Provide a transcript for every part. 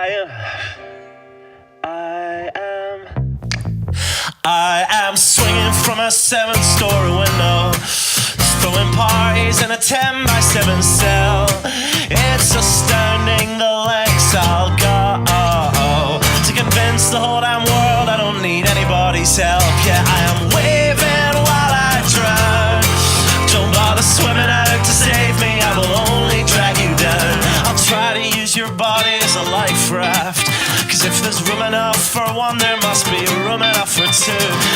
I am swinging from a 7-story window, throwing parties in a 10 by 7 cell. It's astounding the lengths I'll go to convince the whole damn world I don't need anybody's help. Yeah, I am waving while I drown. Don't bother swimming out to save me, I will only drag you down. I'll try to use your body as a life raft, cause if there's room enough for one, there must be room enough for two.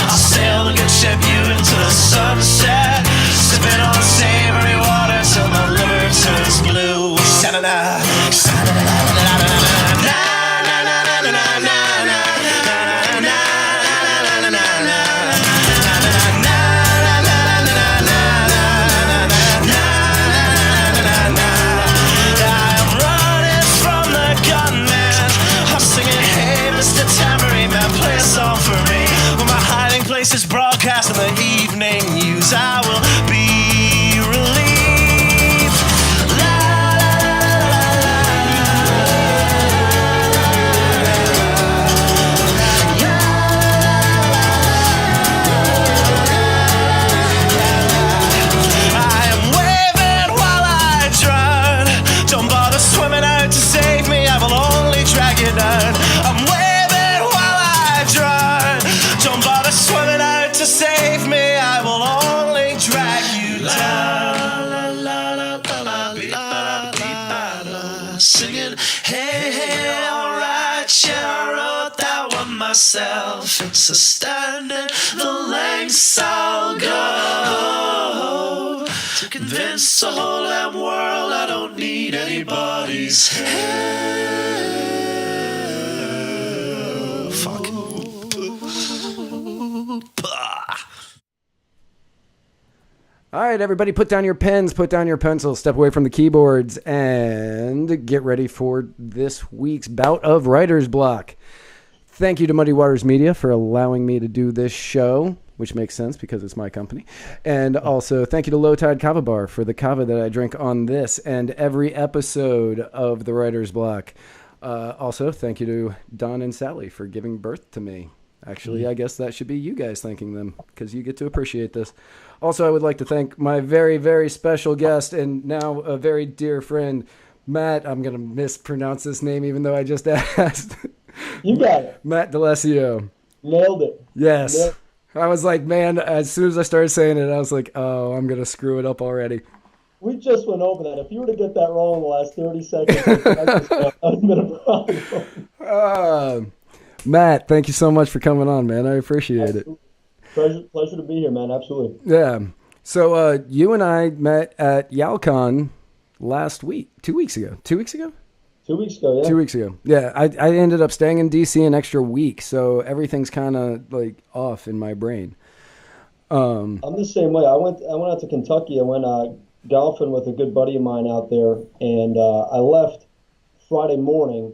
I'll sail the good ship you into the sunset, sipping on savory water till my liver turns blue. Sha-na-na, sha-na-na-na-na-na-na-na. Is broadcast in the evening news. I will be relieved. La, I am waving while I drown. Don't bother swimming out to save me, I will only drag you down. I'm waving while I drown. Don't bother swimming out to save me, I will only drag you down. La, la, la, la, la, la, la, la. Singing, hey, hey, alright, yeah, I wrote that one myself. It's astounding the lengths I'll go to convince the whole damn world I don't need anybody's help. Fuck. All right, everybody, put down your pens, put down your pencils, step away from the keyboards, and get ready for this week's bout of Writer's Block. Thank you to Muddy Waters Media for allowing me to do this show, which makes sense because it's my company. And also, thank you to Low Tide Kava Bar for the kava that I drink on this and every episode of the Writer's Block. Also, thank you to Don and Sally for giving birth to me. Actually, I guess that should be you guys thanking them because you get to appreciate this. Also, I would like to thank my very, very special guest and now a very dear friend, Matt. I'm going to mispronounce this name even though I just asked. You got it. Matt D'Alessio. Nailed it. Yes. Nailed it. I was like, man, as soon as I started saying it, I was like, oh, I'm going to screw it up already. We just went over that. If you were to get that wrong in the last 30 seconds, that would have been a problem. Matt, thank you so much for coming on, man. I appreciate it. Pleasure to be here, man. Absolutely. Yeah. So you and I met at YALCON last week, 2 weeks ago. 2 weeks ago? 2 weeks ago, yeah. 2 weeks ago. Yeah, I ended up staying in D.C. an extra week, so everything's kind of like off in my brain. I'm the same way. I went out to Kentucky. I went golfing with a good buddy of mine out there, and I left Friday morning.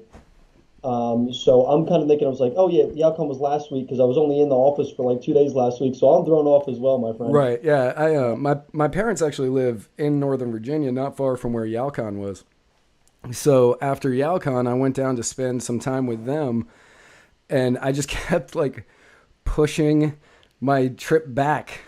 So I'm kind of thinking, I was like, oh yeah, the outcome was last week because I was only in the office for like 2 days last week. So I'm thrown off as well, my friend. Right. Yeah. My parents actually live in Northern Virginia, not far from where YALCON was. So after YALCON, I went down to spend some time with them, and I just kept like pushing my trip back.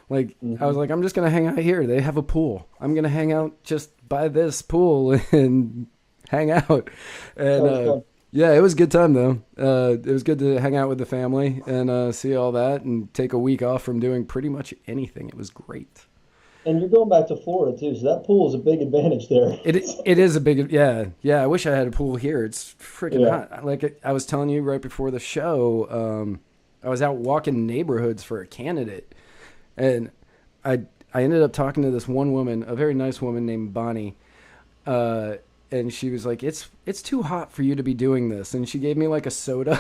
Like I was like, I'm just going to hang out here. They have a pool. I'm going to hang out just by this pool and hang out. And, yeah, it was a good time, though. It was good to hang out with the family and see all that and take a week off from doing pretty much anything. It was great. And you're going back to Florida, too, so that pool is a big advantage there. It is a big, yeah. I wish I had a pool here. It's freaking hot. Like I was telling you right before the show, I was out walking neighborhoods for a candidate, and I ended up talking to this one woman, a very nice woman named Bonnie, and she was like, it's too hot for you to be doing this. And she gave me like a soda.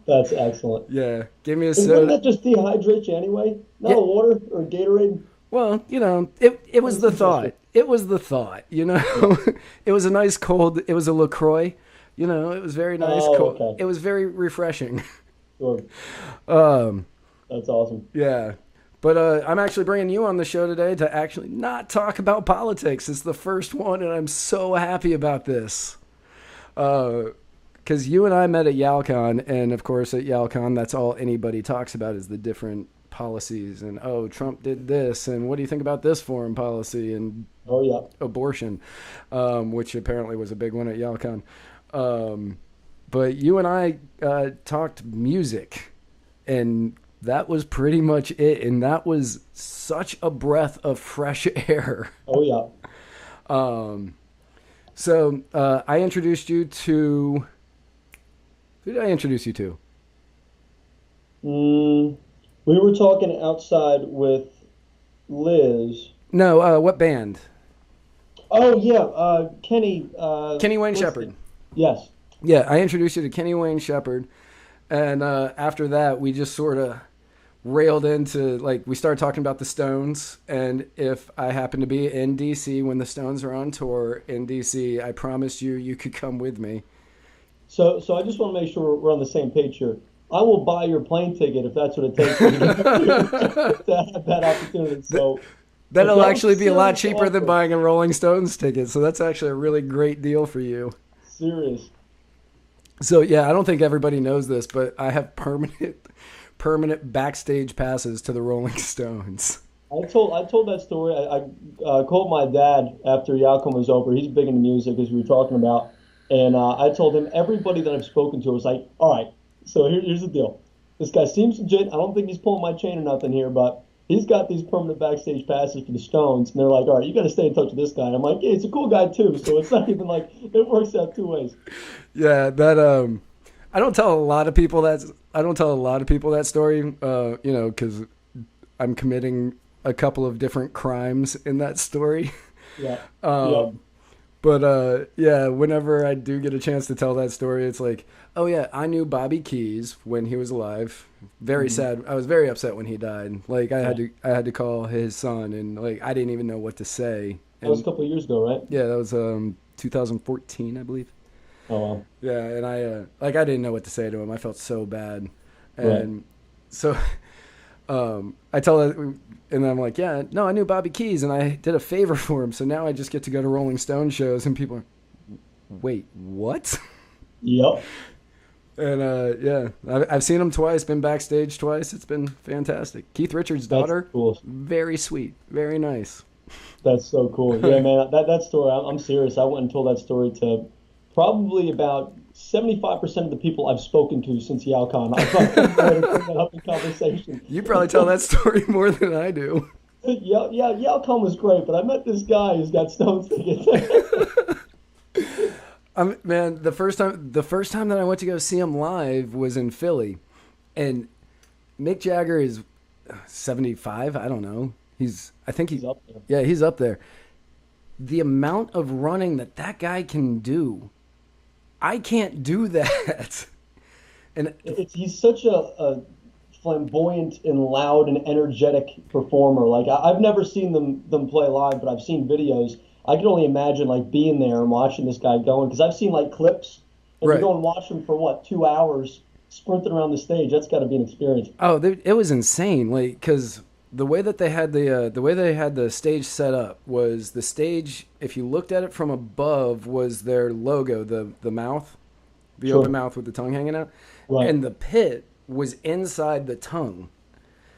That's excellent. Yeah. Gave me a soda. Wouldn't that just dehydrate you anyway? Not a water or Gatorade? Well, you know, it was the thought. It was the thought, you know. It was a nice cold, it was a LaCroix. You know, it was very nice cold. Okay. It was very refreshing. Sure. That's awesome. Yeah. But I'm actually bringing you on the show today to actually not talk about politics. It's the first one, and I'm so happy about this. because you and I met at YalCon, and of course at YalCon, that's all anybody talks about is the different policies and Trump did this, and what do you think about this foreign policy and abortion, which apparently was a big one at YalCon. But you and I talked music, and that was pretty much it, and that was such a breath of fresh air. Oh yeah. So I introduced you to. Who did I introduce you to? We were talking outside with Liz. No, what band? Oh yeah, Kenny. Kenny Wayne Shepherd. Yes. Yeah, I introduced you to Kenny Wayne Shepherd, and after that, we just sort of railed into, like, we started talking about the Stones, and if I happened to be in D.C. when the Stones are on tour in D.C., I promised you could come with me. So I just want to make sure we're on the same page here. I will buy your plane ticket if that's what it takes to have that opportunity. So that'll actually be a lot cheaper than buying a Rolling Stones ticket, so that's actually a really great deal for you. Serious. So yeah, I don't think everybody knows this, but I have permanent backstage passes to the Rolling Stones. I told that story. I called my dad after Yalcom was over. He's big into music, as we were talking about, and I told him everybody that I've spoken to was like, all right, so here's the deal. This guy seems legit. I don't think he's pulling my chain or nothing here, but he's got these permanent backstage passes for the Stones, and they're like, all right, you got to stay in touch with this guy. And I'm like, yeah, he's a cool guy too, so it's not even like it works out two ways. Yeah, that I don't tell a lot of people that story, because I'm committing a couple of different crimes in that story. Yeah. But whenever I do get a chance to tell that story, it's like, oh yeah, I knew Bobby Keys when he was alive. Very sad. I was very upset when he died. Like I had to call his son, and like I didn't even know what to say. That was a couple of years ago, right? Yeah, that was 2014, I believe. Oh wow. Yeah, and I didn't know what to say to him. I felt so bad, and so I tell that, and I'm like, yeah, no, I knew Bobby Keys, and I did a favor for him, so now I just get to go to Rolling Stone shows, and people are, wait, what? Yep. And I've seen him twice, been backstage twice. It's been fantastic. Keith Richards' daughter, cool. Very sweet, very nice. That's so cool. Yeah, man, that story, I'm serious. I went and told that story to probably about 75% of the people I've spoken to since YalCon. I bring that up in conversation. You probably tell that story more than I do. Yeah, YalCon was great, but I met this guy who's got Stones tickets. Man, the first time that I went to go see him live was in Philly, and Mick Jagger is 75. I don't know. I think he's up there. Yeah, he's up there. The amount of running that guy can do, I can't do that. And he's such a flamboyant and loud and energetic performer. Like I've never seen them play live, but I've seen videos. I can only imagine like being there and watching this guy going, because I've seen like clips, and you go and watch him for 2 hours sprinting around the stage. That's got to be an experience. Oh, it was insane. Like, because the way that they had the stage set up was, the stage, if you looked at it from above, was their logo, the mouth, the open mouth with the tongue hanging out, and the pit was inside the tongue.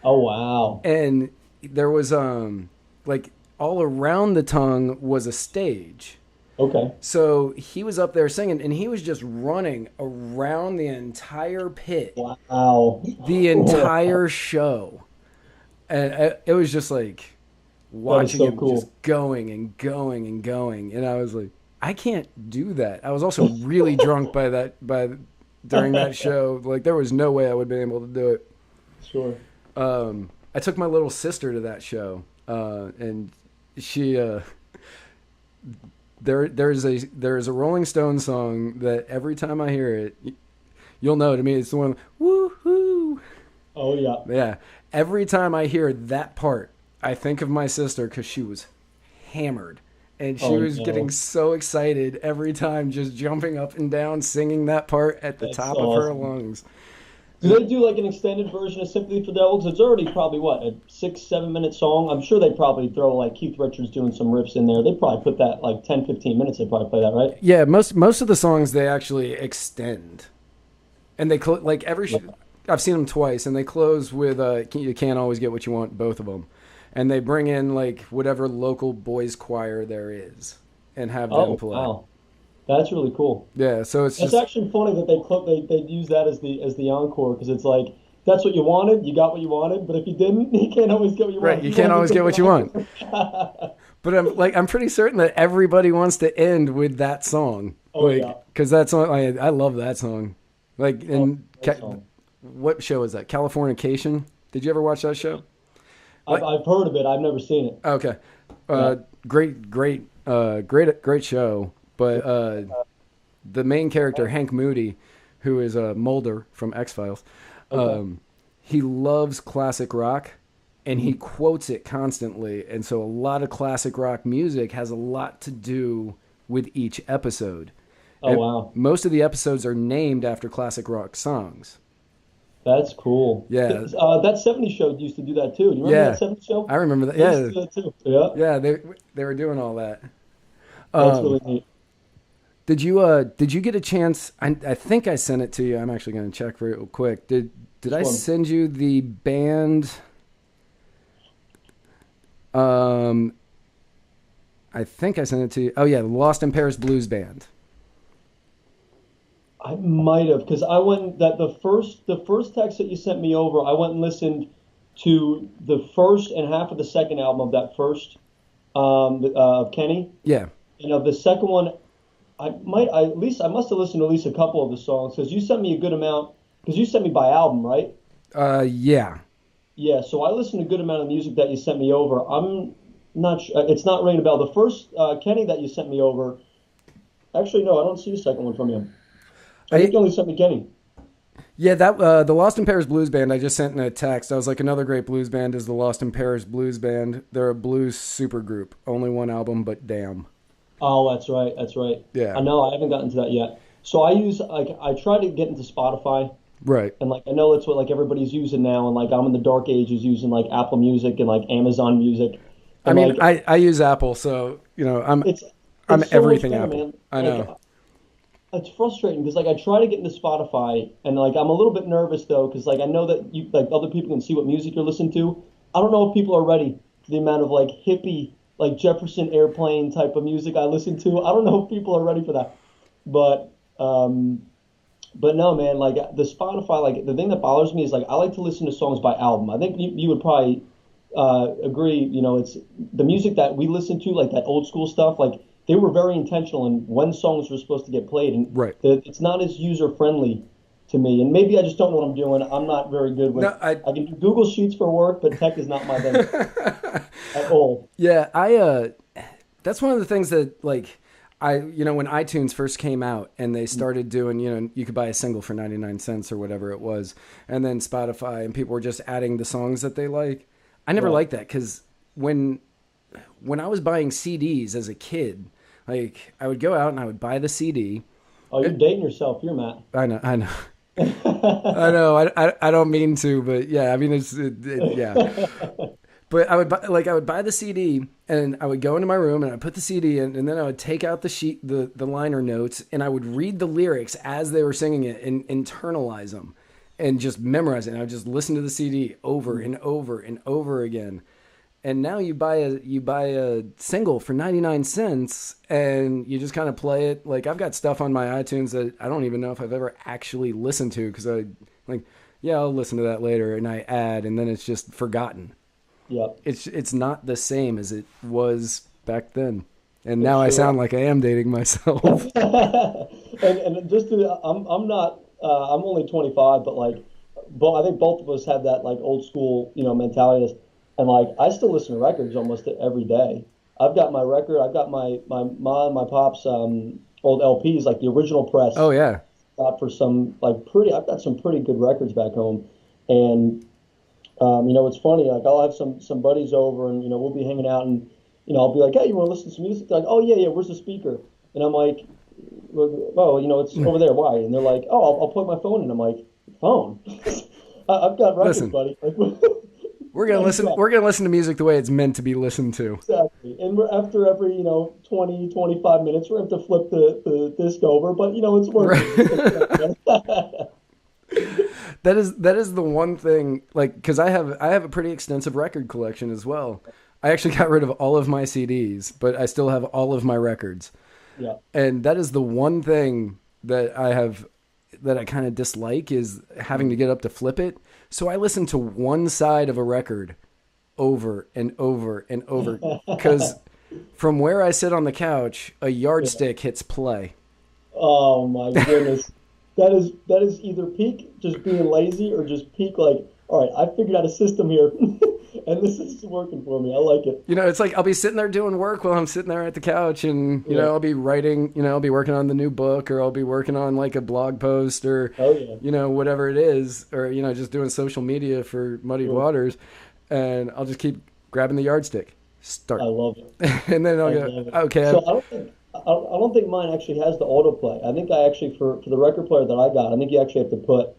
Oh wow! And there was like, all around the tongue was a stage. Okay. So he was up there singing, and he was just running around the entire pit. Wow. The entire show. And it was just like watching him just going and going and going. And I was like, I can't do that. I was also really drunk during that show. Like, there was no way I would have been able to do it. Sure. I took my little sister to that show, and she there's a Rolling Stone song that every time I hear it, you'll know, to me it's the one, woo-hoo. Oh yeah. Yeah. Every time I hear that part, I think of my sister, because she was hammered, and she was getting so excited every time, just jumping up and down, singing that part at the top of her lungs. Do they do like an extended version of Sympathy for the Devil? 'Cause it's already probably what, a 6, 7 minute song. I'm sure they probably throw like Keith Richards doing some riffs in there. They probably put that like 10, 15 minutes. They probably play that, right? Yeah, most of the songs they actually extend, and they like I've seen them twice, and they close with "You Can't Always Get What You Want," both of them, and they bring in like whatever local boys choir there is, and have them play. Wow. That's really cool. Yeah, so it's actually funny that they use that as the encore, because it's like, that's what you wanted, you got what you wanted, but if you didn't, you can't always get what you want. Right, you can't always get what you want. But I'm pretty certain that everybody wants to end with that song. Oh, yeah. Because that song, I love that song. Like, and Song. what show is that? Californication? Did you ever watch that show? I've heard of it. I've never seen it. Okay. Yeah. Great show. But the main character, Hank Moody, who is Mulder from X-Files, he loves classic rock, and he quotes it constantly. And so a lot of classic rock music has a lot to do with each episode. Oh, wow. Most of the episodes are named after classic rock songs. That's cool. Yeah. That 70s show used to do that too. Do you remember that 70s show? I remember that. They Yeah. used to do that too. Yeah. Yeah, they were doing all that. That's really neat. Did you get a chance? I think I sent it to you. I'm actually going to check real quick. Did I send you the band? I think I sent it to you. Oh yeah, the Lost in Paris Blues Band. I might have, because I went the first text that you sent me over, I went and listened to the first and half of the second album of that first of Kenny. Yeah. The second one, I must have listened to at least a couple of the songs, because you sent me a good amount, because you sent me by album, right? Yeah. Yeah, so I listened to a good amount of music that you sent me over. I'm not sure, it's not ringing a bell. The first Kenny that you sent me over, actually no, I don't see a second one from you. I think you only sent me Kenny. Yeah, that the Lost in Paris Blues Band I just sent in a text. I was like, another great blues band is the Lost in Paris Blues Band. They're a blues supergroup. Only one album, but damn. Oh, that's right. That's right. Yeah. I know. I haven't gotten to that yet. So I try to get into Spotify. Right. And I know it's what everybody's using now, and I'm in the dark ages using Apple Music and Amazon Music. And I mean, I use Apple, so I'm it's I'm so everything much fun, Apple. man. I know. It's frustrating because I try to get into Spotify, and I'm a little bit nervous though, because I know that you other people can see what music you're listening to. I don't know if people are ready for the amount of hippie Jefferson Airplane type of music I listen to. I don't know if people are ready for that. But no, man, the Spotify, the thing that bothers me is I like to listen to songs by album. I think you would probably agree. It's the music that we listen to, that old school stuff. They were very intentional in when songs were supposed to get played, and right. It's not as user friendly to me. And maybe I just don't know what I'm doing. I'm not very good with. No, I can do Google Sheets for work, but tech is not my thing at all. Yeah, that's one of the things that when iTunes first came out and they started doing, you could buy a single for 99 cents or whatever it was, and then Spotify and people were just adding the songs that they like. I never liked that, because when I was buying CDs as a kid, I would go out and I would buy the CD. Oh, you're dating yourself here, Matt. I know. I know. I don't mean to, but yeah, I mean, yeah. But I would buy the CD, and I would go into my room and I'd put the CD in, and then I would take out the liner notes, and I would read the lyrics as they were singing it and internalize them and just memorize it. And I would just listen to the CD over and over and over again. And now you buy a single for 99 cents and you just kind of play it. I've got stuff on my iTunes that I don't even know if I've ever actually listened to, because I'll listen to that later, and I add, and then it's just forgotten. Yep. It's not the same as it was back then. And now I sound like I am dating myself. and just I'm not I'm only 25, but I think both of us have that old school mentality. And I still listen to records almost every day. I've got my record. I've got my mom, my pop's old LPs, the original press. Oh yeah. Got for some I've got some pretty good records back home, and it's funny. I'll have some buddies over, and we'll be hanging out, and I'll be like, hey, you want to listen to some music? They're like, oh yeah, where's the speaker? And I'm like, oh, it's over there. Why? And they're like, oh, I'll plug my phone in. I'm like, phone. I've got records, Listen. buddy. Like, We're gonna listen. We're gonna listen to music the way it's meant to be listened to. exactly. And after every 20, 25 minutes, we're going to have to flip the disc over. But it's worth it. That is the one thing, like, because I have a pretty extensive record collection as well. I actually got rid of all of my CDs, but I still have all of my records. Yeah. And that is the one thing that I kind of dislike, is having to get up to flip it. So I listen to one side of a record over and over and over, because from where I sit on the couch, a yardstick hits play. Oh my goodness. That is either peak just being lazy or just peak like, all right, I figured out a system here and this is working for me. I like it. It's like I'll be sitting there doing work while I'm sitting there at the couch, and I'll be writing, I'll be working on the new book, or I'll be working on like a blog post, or whatever it is, or just doing social media for Muddied Waters, and I'll just keep grabbing the yardstick. Start. I love it. And then I'll go, okay. So I don't think mine actually has the autoplay. I think I actually, for the record player that I got, I think you actually have to put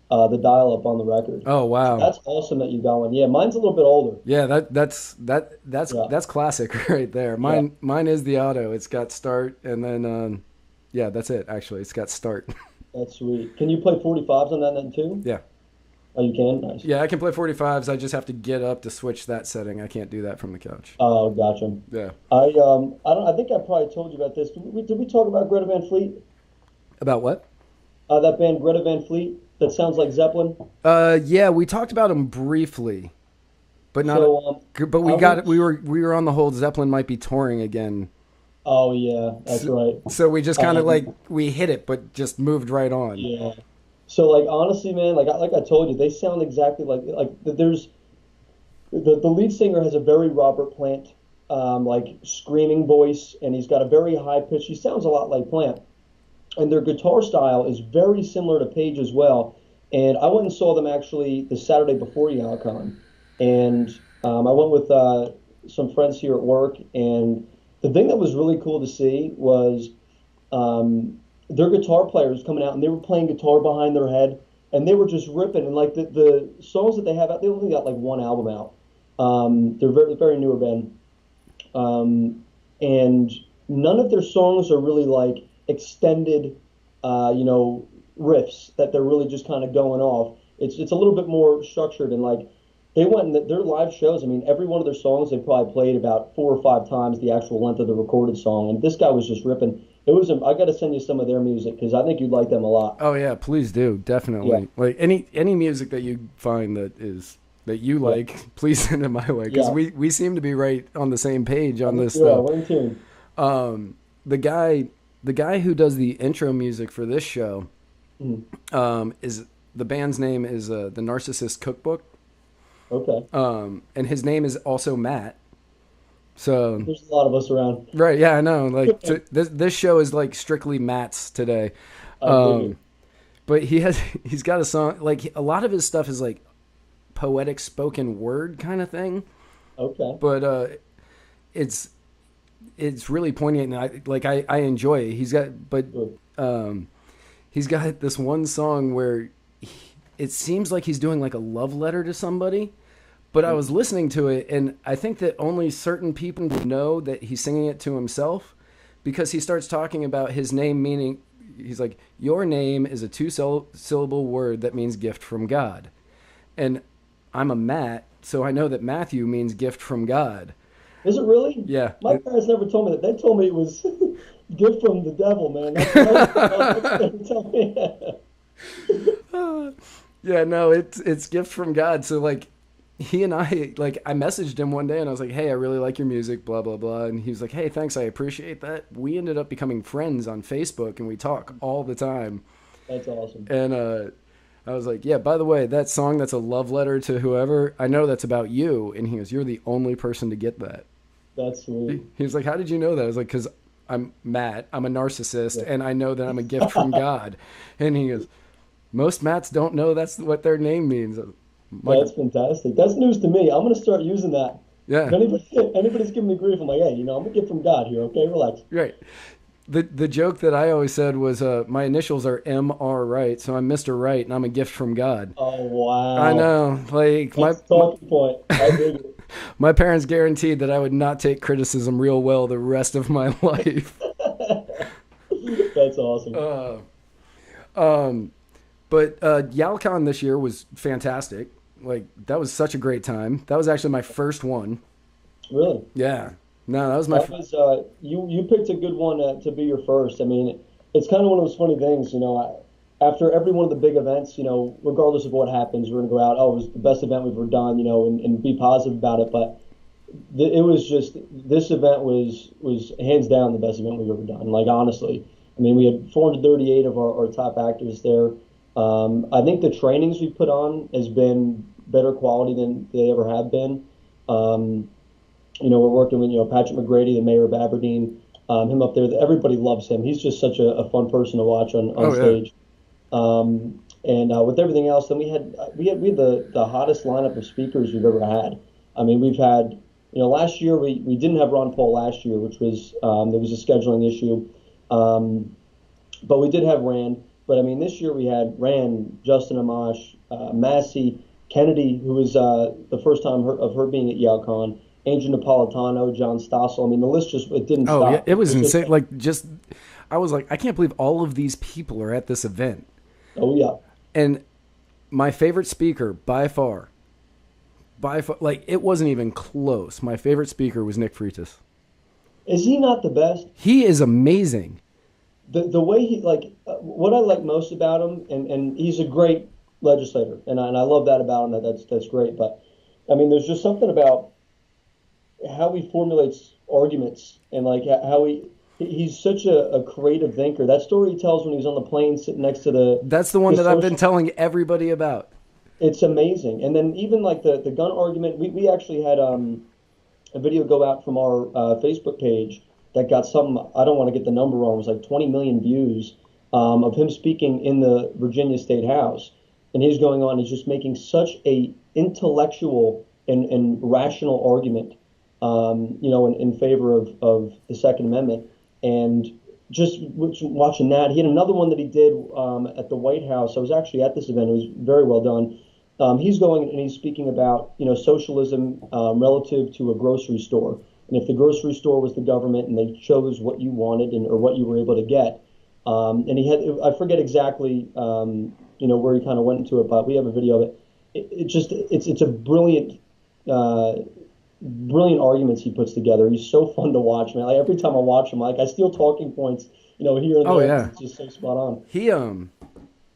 the dial up on the record. Oh wow, that's awesome that you got one. Yeah, mine's a little bit older. Yeah, that's classic right there. Mine is the auto. It's got start, and then that's it. Actually, it's got start. That's sweet. Can you play 45s on that then too? Yeah. Oh, you can? Nice. Yeah, I can play 45s. I just have to get up to switch that setting. I can't do that from the couch. Oh, gotcha. Yeah. I think I probably told you about this. Did we talk about Greta Van Fleet? About what? That band Greta Van Fleet that sounds like Zeppelin. Yeah, we talked about them briefly, but not. So, but we were on the whole Zeppelin might be touring again. Oh yeah, that's right. So we just kind of we hit it, but just moved right on. Yeah. So like honestly, man, like I told you, they sound exactly like there's the lead singer has a very Robert Plant like screaming voice, and he's got a very high pitch. He sounds a lot like Plant, and their guitar style is very similar to Page as well. And I went and saw them actually the Saturday before Yalcon, and I went with some friends here at work, and the thing that was really cool to see was. Their guitar players coming out, and they were playing guitar behind their head, and they were just ripping. And like the songs that they have out, they only got like one album out. They're very, very newer band, and none of their songs are really like extended, riffs that they're really just kind of going off. It's a little bit more structured, and like they went in their live shows. I mean, every one of their songs they probably played about 4 or 5 times the actual length of the recorded song, and this guy was just ripping. I got to send you some of their music because I think you'd like them a lot. Oh yeah, please do, definitely. Yeah. Like any music that you find that you like, please send it my way, because we seem to be right on the same page on this stuff. We're in tune. The guy who does the intro music for this show, is the band's name is the Narcissist Cookbook. Okay. And his name is also Matt. So there's a lot of us around. Right, yeah, I know. Like this show is like strictly Matt's today. But he's got a song, like a lot of his stuff is like poetic spoken word kind of thing. Okay. But it's really poignant, and I enjoy it. He's got this one song where it seems like he's doing like a love letter to somebody. But I was listening to it, and I think that only certain people would know that he's singing it to himself, because he starts talking about his name meaning, he's like, your name is a 2-syllable word that means gift from God. And I'm a Matt, so I know that Matthew means gift from God. Is it really? Yeah. My parents never told me that. They told me it was gift from the devil, man. That's what they told me. Yeah, no, it's gift from God. So like, he and I messaged him one day, and I was like, hey, I really like your music, blah, blah, blah. And he was like, hey, thanks, I appreciate that. We ended up becoming friends on Facebook, and we talk all the time. That's awesome. And I was like, yeah, by the way, that song that's a love letter to whoever, I know that's about you. And he goes, you're the only person to get that. That's sweet. He was like, how did you know that? I was like, because I'm Matt, I'm a narcissist, and I know that I'm a gift from God. And he goes, most Matts don't know that's what their name means. That's fantastic. That's news to me. I'm going to start using that. Yeah. If anybody's giving me grief, I'm like, hey, I'm going to get from God here, okay? Relax. Right. The joke that I always said was my initials are M.R. Wright, so I'm Mr. Wright, and I'm a gift from God. Oh, wow. I know, like That's a talking point. I dig it. my parents guaranteed that I would not take criticism real well the rest of my life. That's awesome. But YalCon this year was fantastic. Like that was such a great time. That was actually my first one. Really? Yeah. No, that was my. That was you picked a good one to be your first. I mean, it's kind of one of those funny things, after every one of the big events, regardless of what happens, we're gonna go out. Oh, it was the best event we've ever done, and be positive about it. But it was just this event was hands down the best event we've ever done. Like honestly, I mean, we had 438 of our top actors there. I think the trainings we put on has been better quality than they ever have been. We're working with Patrick McGrady, the mayor of Aberdeen, him up there. Everybody loves him. He's just such a fun person to watch on stage. With everything else, then we had the hottest lineup of speakers we've ever had. I mean, we've had last year we didn't have Ron Paul last year, which was there was a scheduling issue, but we did have Rand. But I mean, this year we had Rand, Justin Amash, Massey, Kennedy, who was the first time of her being at YalCon, Angel Napolitano, John Stossel. I mean, the list it didn't stop. Yeah, it was insane. I was like, I can't believe all of these people are at this event. Oh yeah. And my favorite speaker by far, like it wasn't even close. My favorite speaker was Nick Freitas. Is he not the best? He is amazing. The way he what I like most about him, and he's a great legislator, and I love that about him. That's great. But I mean, there's just something about how he formulates arguments and like how he's such a creative thinker. That story he tells when he's on the plane sitting next to that's the one that I've been telling everybody about. It's amazing. And then even like the gun argument, we actually had a video go out from our Facebook page that got some, I don't want to get the number wrong, it was like 20 million views of him speaking in the Virginia State House. And he's going on, he's just making such a intellectual and rational argument, in favor of the Second Amendment. And just watching that, he had another one that he did at the White House. I was actually at this event. It was very well done. He's going and he's speaking about, socialism relative to a grocery store. And if the grocery store was the government and they chose what you wanted or what you were able to get, and he had, I forget exactly, where he kind of went into it, but we have a video of it. It's a brilliant arguments he puts together. He's so fun to watch, man. Like every time I watch him, like I steal talking points, here and there. Oh yeah, it's just so spot on.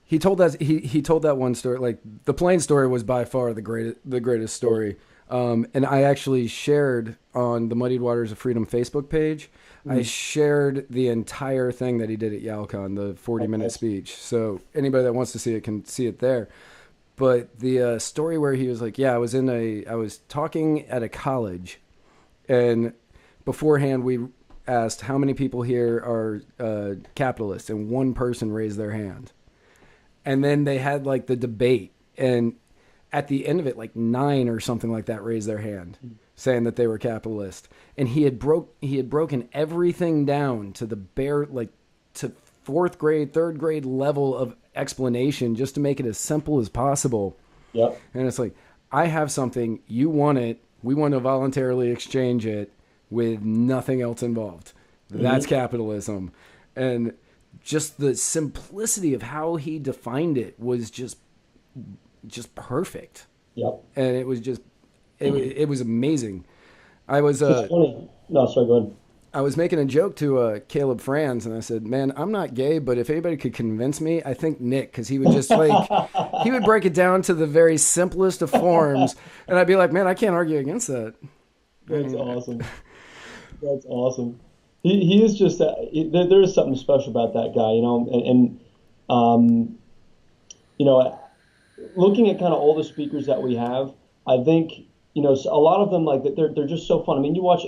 He told that one story. Like the plane story was by far the greatest story. And I actually shared on the Muddied Waters of Freedom Facebook page. I shared the entire thing that he did at YalCon, the 40-minute speech. So anybody that wants to see it can see it there. But the story where he was like, I was talking at a college, and beforehand we asked how many people here are capitalists, and one person raised their hand. And then they had like the debate, and at the end of it, like 9 or something like that raised their hand, saying that they were capitalist. And he had broken everything down to the bare, like to 4th grade, 3rd grade level of explanation, just to make it as simple as possible. Yep. And it's like, I have something, you want it, we want to voluntarily exchange it with nothing else involved. That's capitalism. And just the simplicity of how he defined it was just perfect. Yep. And it was just, it was amazing. I was, it's funny. No, sorry, go ahead. I was making a joke to Caleb Franz, and I said, man, I'm not gay, but if anybody could convince me, I think Nick, because he would just he would break it down to the very simplest of forms, and I'd be like, man, I can't argue against that. That's awesome. That's awesome. He is just, there is something special about that guy, looking at kind of all the speakers that we have, I think, a lot of them, like, they're just so fun. I mean, you watch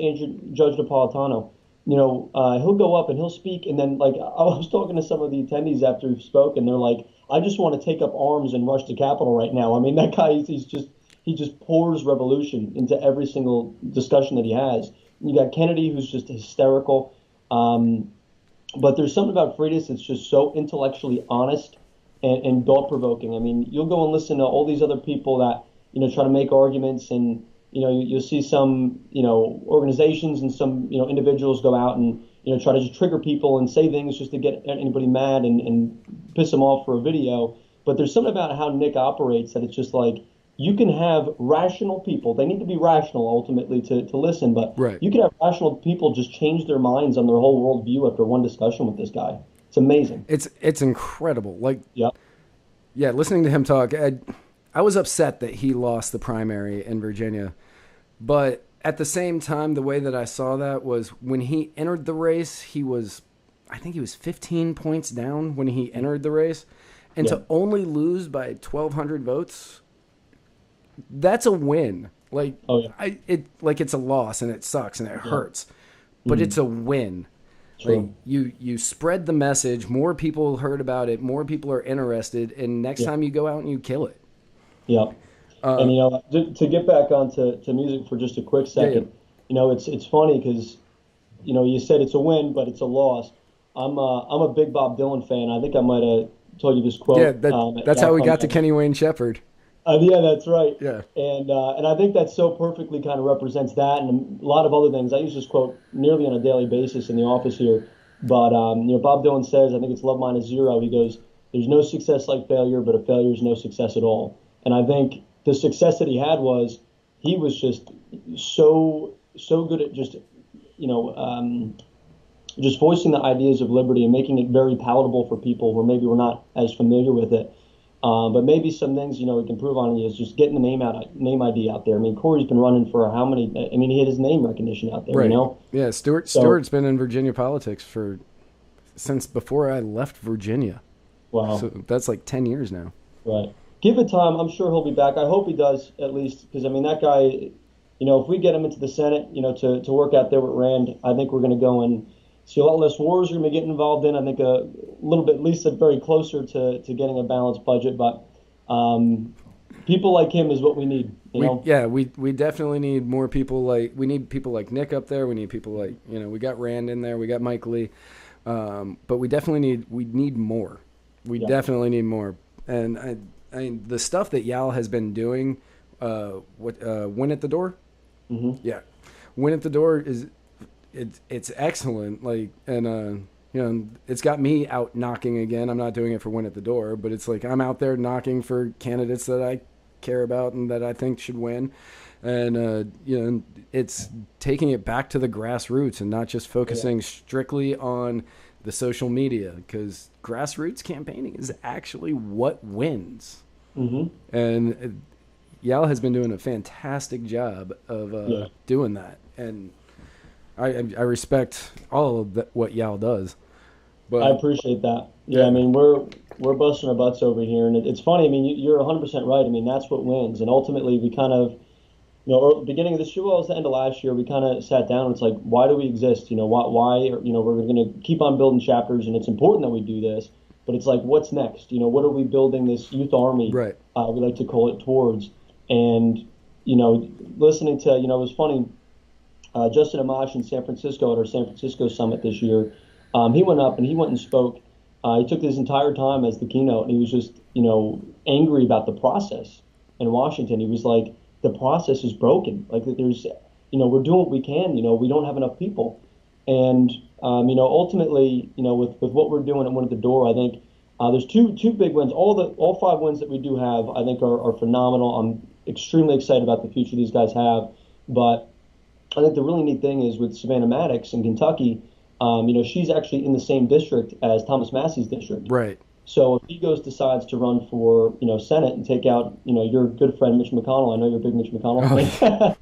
Judge Napolitano, he'll go up and he'll speak, and then, like, I was talking to some of the attendees after he spoke, and they're like, I just want to take up arms and rush the Capitol right now. I mean, that guy, he just pours revolution into every single discussion that he has. You got Kennedy, who's just hysterical. But there's something about Freitas that's just so intellectually honest and thought provoking. I mean, you'll go and listen to all these other people that try to make arguments, and you'll see some organizations and some individuals go out and try to just trigger people and say things just to get anybody mad and piss them off for a video. But there's something about how Nick operates that it's just like you can have rational people. They need to be rational ultimately to listen, but Right. you can have rational people just change their minds on their whole worldview after one discussion with this guy. It's amazing. It's incredible. Like, Yeah. yeah, listening to him talk, I was upset that he lost the primary in Virginia, but at the same time, the way that I saw that was when he entered the race, I think he was 15 points down when he entered the race, and Yeah. to only lose by 1,200 votes, that's a win. Like, Oh, yeah. it's a loss and it sucks and it hurts, but it's a win. True. Like, you spread the message, more people heard about it, more people are interested, and next time you go out and you kill it. Yeah. And to get back onto music for just a quick second, it's funny because you said it's a win, but it's a loss. I'm a big Bob Dylan fan. I think I might have told you this quote. Yeah, that's how we got to Contact. Kenny Wayne Shepherd. Yeah, that's right. Yeah. And I think that so perfectly kind of represents that and a lot of other things. I use this quote nearly on a daily basis in the office here. But Bob Dylan says, I think it's Love Mine is Zero. He goes, "There's no success like failure, but a failure is no success at all." And I think the success that he had was he was just so good at just voicing the ideas of liberty and making it very palatable for people where maybe we're not as familiar with it. But maybe some things, we can improve on is just getting the name ID out there. I mean, Corey's been running for how many? I mean, he had his name recognition out there, Right. Yeah, Stewart's been in Virginia politics since before I left Virginia. Wow. So that's like 10 years now. Right. Give it time. I'm sure he'll be back. I hope he does at least because, I mean, that guy, if we get him into the Senate, to work out there with Rand, I think we're going to go and see a lot less wars we're going to be getting involved in. I think a little bit, at least very closer to getting a balanced budget. But people like him is what we need. We definitely need more people we need people like Nick up there. We need people like, we got Rand in there. We got Mike Lee. But we definitely need more. We definitely need more. And I mean, the stuff that Yal has been doing, Win at the Door? Mm-hmm. Yeah. Win at the Door it's excellent. Like, and it's got me out knocking again. I'm not doing it for Win at the Door, but it's like I'm out there knocking for candidates that I care about and that I think should win. And it's taking it back to the grassroots and not just focusing strictly on the social media, because grassroots campaigning is actually what wins. Mm-hmm. And Yal has been doing a fantastic job of doing that, and I respect all of what Yal does. But I appreciate that. Yeah, I mean, we're busting our butts over here, and it's funny. I mean, you're 100% right. I mean, that's what wins, and ultimately, we kind of, beginning of this year, well, it was the end of last year, we kind of sat down and it's like, why do we exist? Why we're going to keep on building chapters, and it's important that we do this, but it's like, what's next? What are we building this youth army? Right. We like to call it towards, and listening to, it was funny. Justin Amash in San Francisco at our San Francisco summit this year, he went up and he went and spoke. He took this entire time as the keynote, and he was just, angry about the process in Washington. He was like, the process is broken. Like, there's, we're doing what we can. We don't have enough people. And, ultimately, with what we're doing at Win at the Door, I think there's two big wins. All 5 wins that we do have, I think, are phenomenal. I'm extremely excited about the future these guys have. But I think the really neat thing is with Savannah Maddox in Kentucky, she's actually in the same district as Thomas Massey's district. Right. So if he decides to run for, Senate and take out, your good friend Mitch McConnell. I know you're a big Mitch McConnell fan.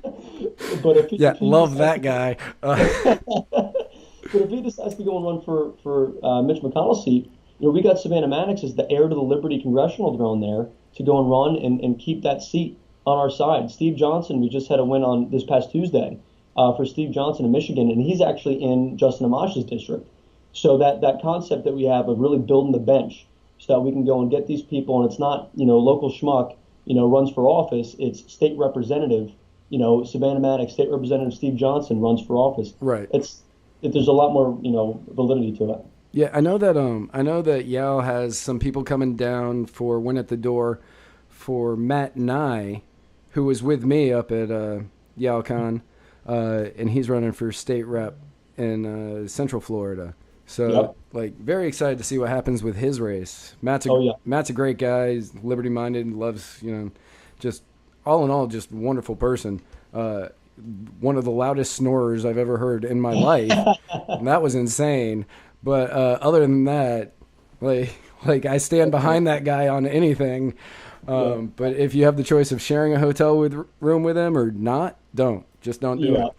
But if he love that guy. But if he decides to go and run for Mitch McConnell's seat, we got Savannah Maddox as the heir to the Liberty congressional throne there to go and run and keep that seat on our side. Steve Johnson, we just had a win on this past Tuesday for Steve Johnson in Michigan, and he's actually in Justin Amash's district. So that concept that we have of really building the bench so that we can go and get these people, and it's not, local schmuck, runs for office. It's state representative, Savannah Maddox, state representative Steve Johnson runs for office. Right. There's a lot more, validity to it. Yeah, I know that Yale has some people coming down for Win at the Door for Matt Nye, who was with me up at YaleCon, and he's running for state rep in Central Florida. So, Yep. like, very excited to see what happens with his race. Oh yeah. Matt's a great guy. He's liberty minded, loves just all in all, just wonderful person. One of the loudest snorers I've ever heard in my life. And that was insane. But other than that, like like I stand behind that guy on anything. Yeah. But if you have the choice of sharing a hotel room with him or not, don't. Just don't do Yeah. it.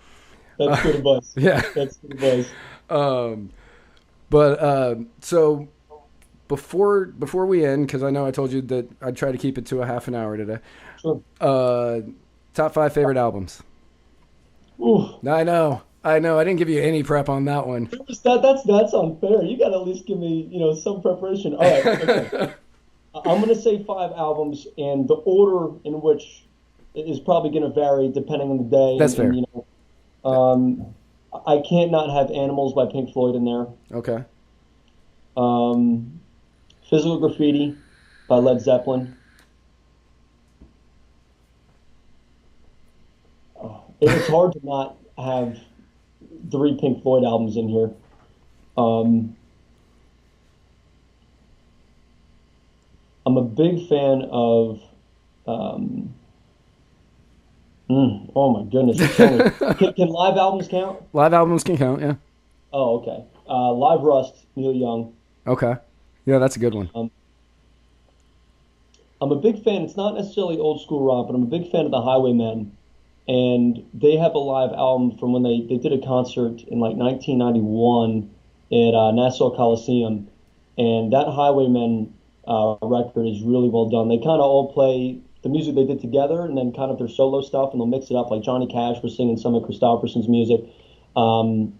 That's good advice. Yeah. That's good advice. So before we end, because I know I told you that I'd try to keep it to a half an hour today. Sure. Top 5 favorite albums. Ooh. I know. I didn't give you any prep on that one. That's unfair. You got to at least give me, some preparation. All right. Okay. I'm going to say 5 albums, and the order in which is probably going to vary depending on the day. That's fair. I can't not have Animals by Pink Floyd in there. Okay. Physical Graffiti by Led Zeppelin. It's hard to not have 3 Pink Floyd albums in here. Um, I'm a big fan of. Um, oh my goodness! You're killing me. Can live albums count? Live albums can count, yeah. Oh, okay. Live Rust, Neil Young. Okay. Yeah, that's a good one. I'm a big fan. It's not necessarily old school rock, but I'm a big fan of the Highwaymen. And they have a live album from when they did a concert in like 1991 at Nassau Coliseum. And that Highwaymen record is really well done. They kind of all play the music they did together and then kind of their solo stuff, and they'll mix it up. Like Johnny Cash was singing some of Christopherson's music. So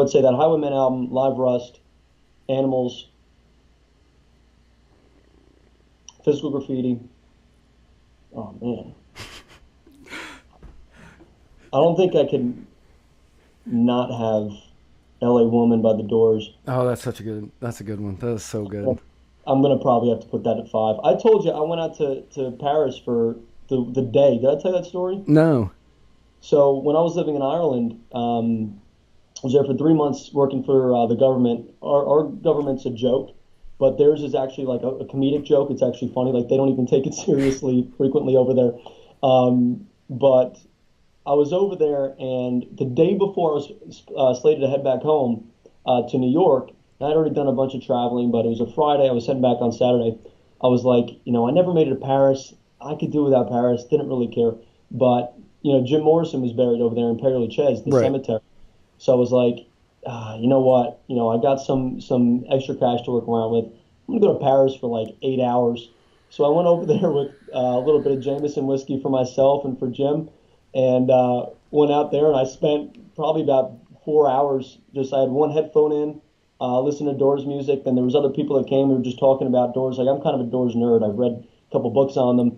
I'd say that Highwaymen album, Live Rust, Animals, Physical Graffiti. Oh man, I don't think I could not have L.A. Woman by The Doors. Oh, that's a good one. That is so good. I'm gonna probably have to put that at 5. I told you I went out to Paris for the day. Did I tell you that story? No. So when I was living in Ireland, I was there for 3 months working for the government. Our government's a joke, but theirs is actually like a comedic joke. It's actually funny. Like they don't even take it seriously frequently over there. But I was over there, and the day before I was slated to head back home to New York, and I'd already done a bunch of traveling, but it was a Friday. I was heading back on Saturday. I was like, I never made it to Paris. I could do without Paris. Didn't really care. But, Jim Morrison was buried over there in Père Lachaise, the Right. cemetery. So I was like, you know what? I got some extra cash to work around with. I'm going to go to Paris for like 8 hours. So I went over there with a little bit of Jameson whiskey for myself and for Jim, and went out there, and I spent probably about 4 hours. I had one headphone in, listening to Doors music. Then there was other people that came who were just talking about Doors. Like I'm kind of a Doors nerd. I've read a couple books on them,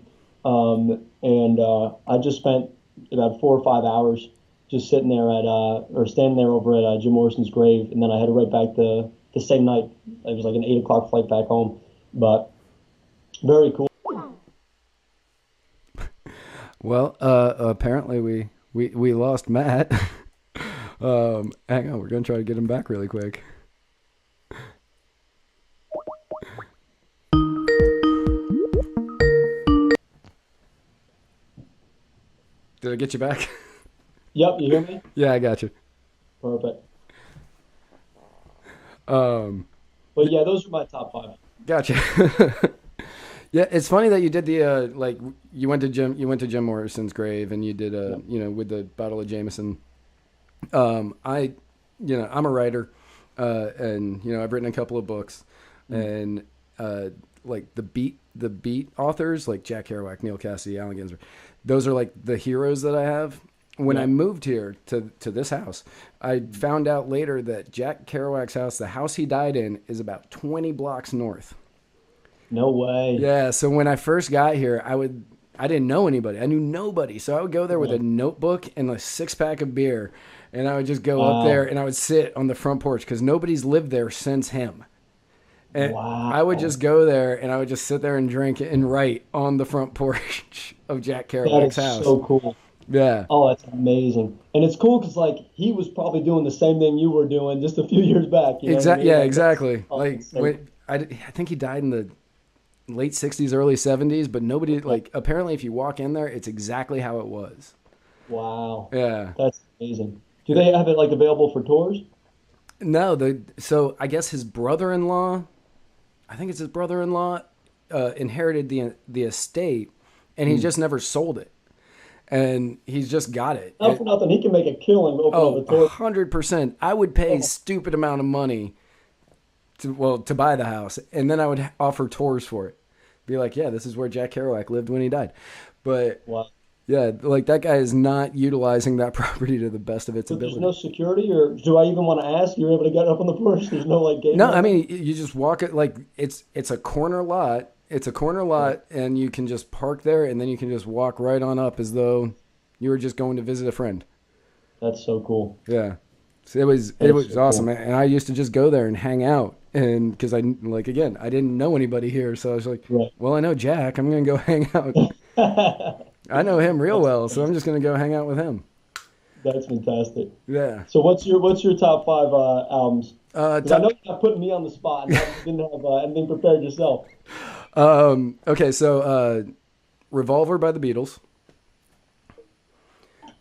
and I just spent about 4 or 5 hours just sitting there or standing there over at Jim Morrison's grave, and then I headed right back the same night. It was like an 8 o'clock flight back home, but very cool. Well, apparently we lost Matt. Hang on, we're gonna try to get him back really quick. Did I get you back? Yep, you hear me? Yeah, I got you. Perfect. But yeah, those are my top 5. gotcha. Yeah, it's funny that you did the like you went to Jim Morrison's grave and you did with the bottle of Jameson. I'm a writer, and I've written a couple of books, and like the beat authors like Jack Kerouac, Neil Cassidy, Allen Ginsberg, those are like the heroes that I have. When I moved here to this house, I found out later that Jack Kerouac's house, the house he died in, is about 20 blocks north. No way. Yeah, so when I first got here, I didn't know anybody. I knew nobody. So I would go there with a notebook and a 6-pack of beer, and I would just go up there and I would sit on the front porch because nobody's lived there since him. And I would just go there and I would just sit there and drink and write on the front porch of Jack Kerouac's house. That is so cool. Yeah. Oh, that's amazing. And it's cool because, like, he was probably doing the same thing you were doing just a few years back. You know exactly. I mean? Yeah, like, exactly. So I think he died in the late 60s, early 70s, but nobody, like, apparently if you walk in there, it's exactly how it was. wow. Yeah. That's amazing. Do they have it, like, available for tours? No, so I guess his brother-in-law, I think it's his brother-in-law, inherited the estate, and he just never sold it. And he's just got it. Not for nothing. He can make a killing open up a tour. 100%. I would pay a stupid amount of money to buy the house, and then I would offer tours for it. Be like, yeah, this is where Jack Kerouac lived when he died. But yeah, like that guy is not utilizing that property to the best of its ability. There's no security, or do I even want to ask? You're able to get up on the porch. There's no like gate. No, I mean you just walk it like it's a corner lot. It's a corner lot, and you can just park there, and then you can just walk right on up as though you were just going to visit a friend. That's so cool. Yeah, so it was so awesome, cool. And I used to just go there and hang out, and because I didn't know anybody here, so I was like, well, I know Jack, I'm gonna go hang out. I know him real well, so I'm just gonna go hang out with him. That's fantastic. Yeah. So what's your top 5 albums? I know you're not putting me on the spot, and you didn't have anything prepared yourself. Okay, so Revolver by the Beatles.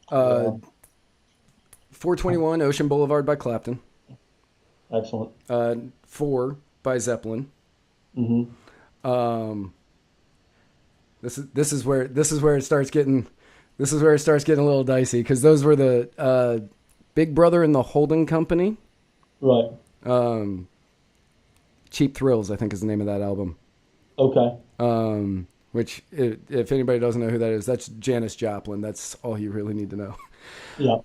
421 Ocean Boulevard by Clapton. Excellent. 4 by Zeppelin. Mm-hmm. This is where it starts getting a little dicey because those were the Big Brother and the Holding Company. Right. Cheap Thrills, I think, is the name of that album. Okay. Which, if anybody doesn't know who that is, that's Janis Joplin. That's all you really need to know. Yeah.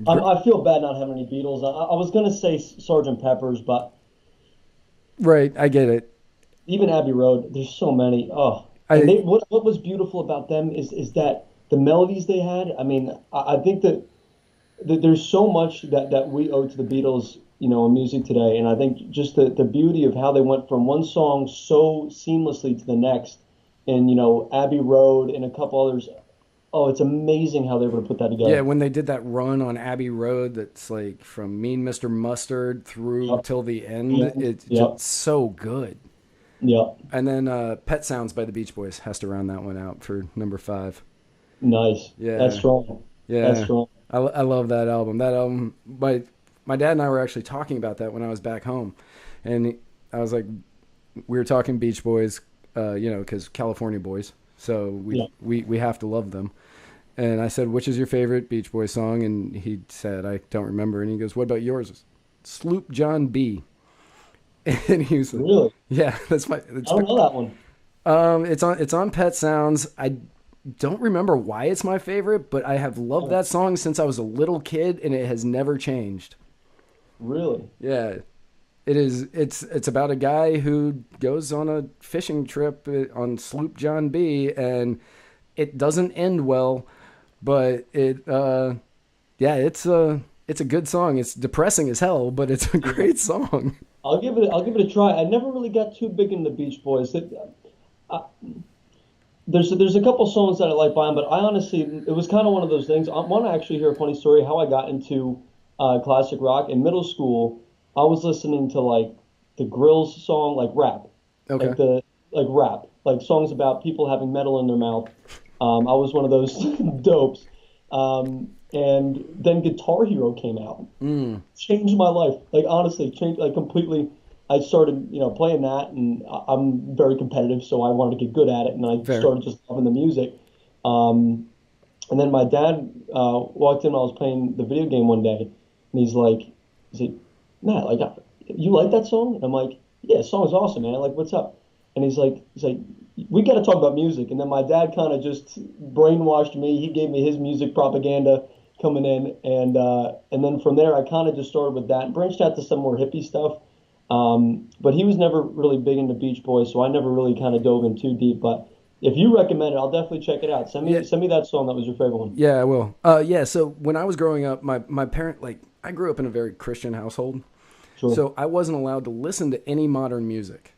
I feel bad not having any Beatles. I was going to say Sgt. Pepper's, but... Right, I get it. Even Abbey Road, there's so many. Oh, what was beautiful about them is that the melodies they had. I mean, I think that there's so much that we owe to the Beatles, you know, in music today. And I think just the beauty of how they went from one song so seamlessly to the next, and, you know, Abbey Road and a couple others. Oh, it's amazing how they were able to put that together. Yeah, when they did that run on Abbey Road, that's like from Mean Mr. Mustard through till the end. It's just so good. Yeah. And then Pet Sounds by the Beach Boys has to round that one out for number 5. Nice. Yeah. That's strong. Yeah. That's strong. I love that album. That album, my dad and I were actually talking about that when I was back home. And I was like, we were talking Beach Boys, you know, because California boys. So we have to love them. And I said, which is your favorite Beach Boys song? And he said, I don't remember. And he goes, what about yours? Sloop John B. And he was like, really? Yeah, that's my. I don't know that one. It's on Pet Sounds. I don't remember why it's my favorite, but I have loved that song since I was a little kid, and it has never changed. Really? Yeah, it is. It's about a guy who goes on a fishing trip on Sloop John B, and it doesn't end well, but it's a good song. It's depressing as hell, but it's a great song. I'll give it a try. I never really got too big into the Beach Boys. There's a couple songs that I like by them, but I honestly, it was kind of one of those things. I want to actually hear a funny story how I got into classic rock. In middle school, I was listening to like the Grills song, like rap, like rap, like songs about people having metal in their mouth. I was one of those dopes. And then Guitar Hero came out. Changed my life. Like, honestly, changed, like, completely. I started, you know, playing that, and I'm very competitive, so I wanted to get good at it, and I started just loving the music. And then my dad walked in when I was playing the video game one day, and he's like, Matt, like, you like that song? And I'm like, yeah, the song is awesome, man. Like, what's up? And he's like, we got to talk about music. And then my dad kind of just brainwashed me. He gave me his music propaganda coming in, and then from there I kind of just started with that and branched out to some more hippie stuff. But he was never really big into Beach Boys, so I never really kind of dove in too deep. But If you recommend it, I'll definitely check it out. Yeah, Send me that song that was your favorite one. yeah, I will. Yeah. So when I was growing up, my parent like I grew up in a very Christian household, Sure. so I wasn't allowed to listen to any modern music.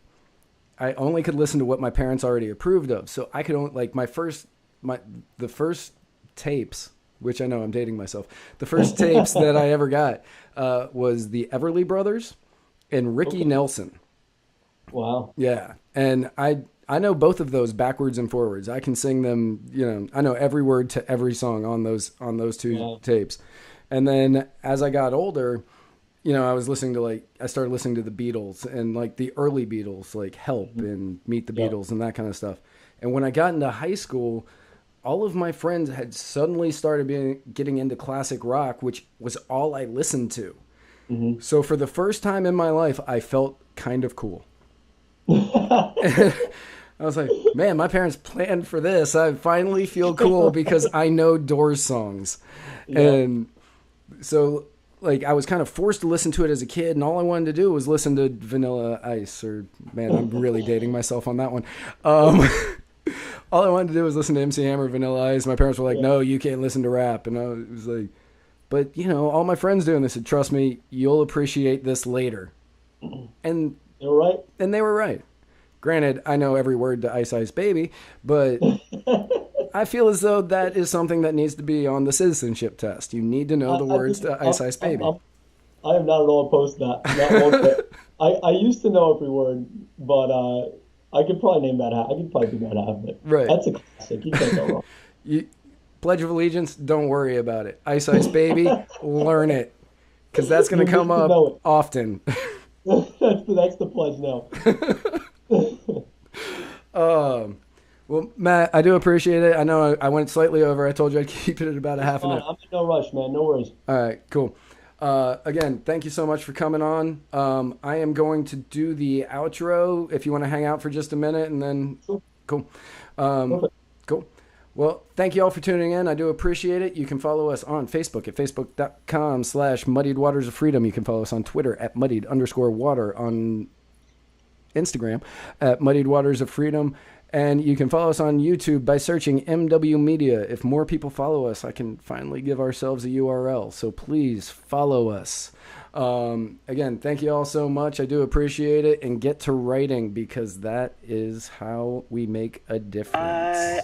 I only could listen to what my parents already approved of. So I could only like the first tapes, which I know I'm dating myself. The first tapes that I ever got was the Everly Brothers and Ricky Okay. Nelson. Wow. Yeah, and I know both of those backwards and forwards. I can sing them. I know every word to every song on those two Wow. tapes. And then as I got older, I was listening to I started listening to the Beatles and like the early Beatles, like Help and Meet the Yeah. Beatles and that kind of stuff. And when I got into high school, all of my friends had suddenly started getting into classic rock, which was all I listened to. Hmm. So for the first time in my life, I felt kind of cool. I was like, man, my parents planned for this. I finally feel cool because I know Doors songs. Yeah. And so, like, I was kind of forced to listen to it as a kid, and all I wanted to do was listen to Vanilla Ice. Or, man, I'm really dating myself on that one. All I wanted to do was listen to MC Hammer, Vanilla Ice. My parents were like, Yeah. no, you can't listen to rap. And I was like, but, all my friends doing this, and trust me, you'll appreciate this later. And You're right. and they were right. Granted, I know every word to Ice Ice Baby, but I feel as though that is something that needs to be on the citizenship test. You need to know the I words think to Ice Ice Baby. I am not at all opposed to that. Not one bit. I used to know every word, but I could probably name that half. I could probably do that half of it. Right. That's a classic. You can't go wrong. You, Pledge of Allegiance, don't worry about it. Ice Ice Baby, learn it. Because that's going You to need come to know up often. that's the pledge now. Well, Matt, I do appreciate it. I know I went slightly over. I told you I'd keep it at about a half an Fine. hour. I'm in no rush, man. No worries. All right, cool. Again, thank you so much for coming on. I am going to do the outro if you want to hang out for just a minute and then Sure. cool. Perfect. Cool. Well, thank you all for tuning in. I do appreciate it. You can follow us on Facebook at facebook.com/Muddied Waters of Freedom. You can follow us on Twitter at Muddied_water, on Instagram at Muddied Waters of Freedom. And you can follow us on YouTube by searching MW Media. If more people follow us, I can finally give ourselves a URL. So please follow us. Again, thank you all so much. I do appreciate it. And get to writing, because that is how we make a difference.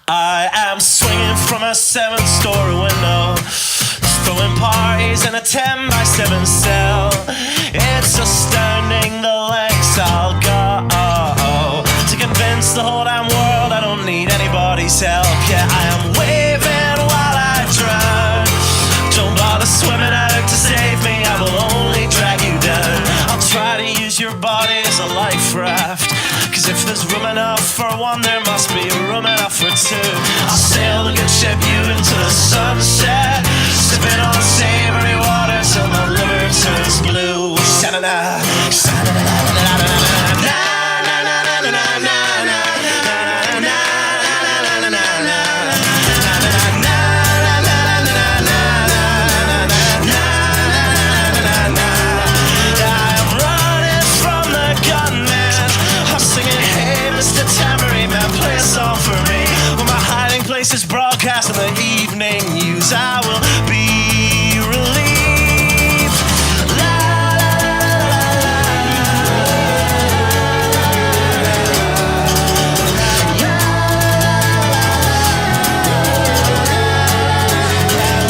I am swinging from a 7-story window, throwing parties in a 10-by-7 cell. It's astounding the lengths I'll go to convince the whole damn world I don't need anybody's help. Yeah, I am waving while I drown. Don't bother swimming out to save me, I will only drag you down. I'll try to use your body as a life raft, 'cause if there's room enough for one, there must be room enough for two. I'll sail the good ship you into the sunset, sipping on savory water till my liver turns blue. Sha-na-na, sha-na-na-na-na-na-na-na-na. Places broadcast in the evening news, I will be relieved. La, la, la,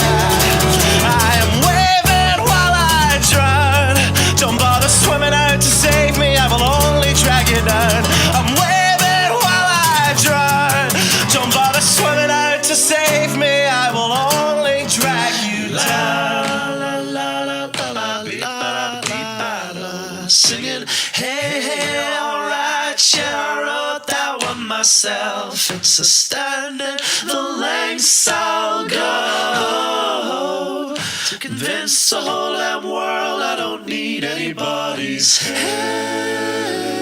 I am waving while I drown. Don't bother swimming out to save me, I will only drag you down. I'm waving while I drown. Don't bother swimming out to save me, I will only drag you down. La, la, la, la, la, la, la, la. Singing, hey, hey, alright, yeah, I wrote that one myself. It's astounding the lengths I'll go to convince the whole damn world I don't need anybody's help.